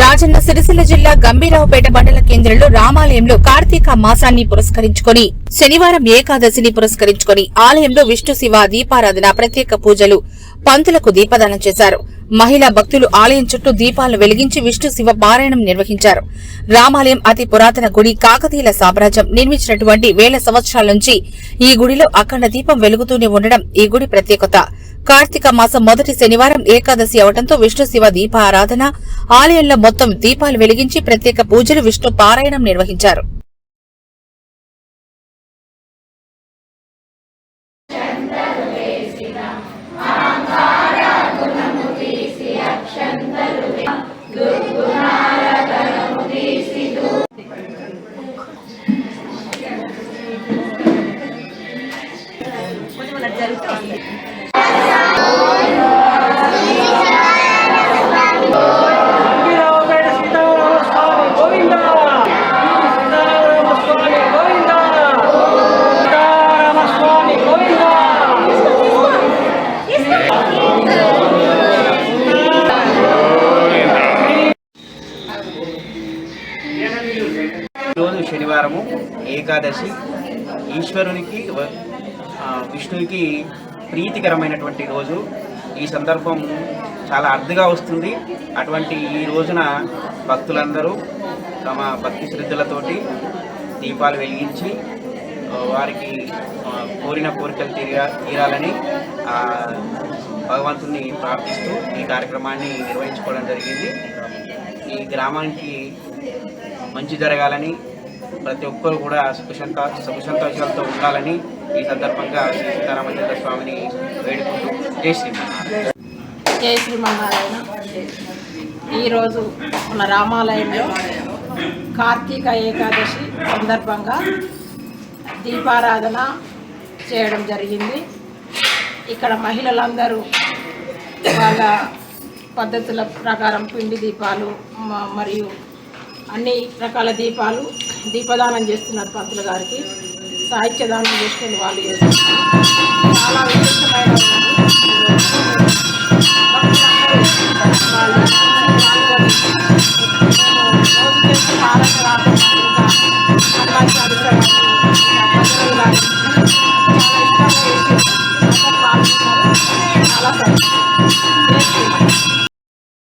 రాజన్న సిరిసిల్ల జిల్లా గంభీరావుపేట మండల కేంద్రంలో రామాలయంలో కార్తీక మాసాన్ని పురస్కరించుకొని శనివారం ఏకాదశిని పురస్కరించుకొని ఆలయంలో విష్ణు శివ దీపారాధన ప్రత్యేక పూజలు పంతులకు దీపదానం చేశారు. మహిళా భక్తులు ఆలయం చుట్టూ దీపాలను వెలిగించి విష్ణు శివ పారాయణం నిర్వహించారు. రామాలయం అతి పురాతన గుడి. కాకతీయుల సామ్రాజ్యం నిర్మించినటువంటి వేల సంవత్సరాల నుంచి ఈ గుడిలో అఖండ దీపం వెలుగుతూనే ఉండడం ఈ గుడి ప్రత్యేకత. కార్తీక మాసం మొదటి శనివారం ఏకాదశి అవడంతో విష్ణు శివ దీపారాధన, ఆలయంలో మొత్తం దీపాలు వెలిగించి ప్రత్యేక పూజలు, విష్ణు పారాయణం నిర్వహించారు. రోజు శనివారము ఏకాదశి, ఈశ్వరునికి విష్ణువుకి ప్రీతికరమైనటువంటి రోజు. ఈ సందర్భం చాలా అరుదుగా వస్తుంది. అటువంటి ఈ రోజున భక్తులందరూ తమ భక్తి శ్రద్ధలతోటి దీపాలు వెలిగించి వారికి కోరిన కోరికలు తీరాలని భగవంతుని ప్రార్థిస్తూ ఈ కార్యక్రమాన్ని నిర్వహించుకోవడం జరిగింది. ఈ గ్రామానికి మంచి జరగాలని, ప్రతి ఒక్కరు కూడా సుఖ సంతోషాలతో ఉండాలని ఈ సందర్భంగా శ్రీ సీతారామచంద్ర స్వామిని వేడుకుంటూ జై శ్రీమన్నారాయణ. జై శ్రీమన్నారాయణ. ఈరోజు మన రామాలయంలో కార్తీక ఏకాదశి సందర్భంగా దీపారాధన చేయడం జరిగింది. ఇక్కడ మహిళలందరూ వాళ్ళ పద్ధతుల ప్రకారం పిండి దీపాలు మరియు అన్ని రకాల దీపాలు దీపదానం చేస్తున్నారు. పంతులు గారికి సాహిత్యదానం చేసుకుని వాళ్ళు చేస్తున్నారు. చాలా విశిష్టమైన వాళ్ళు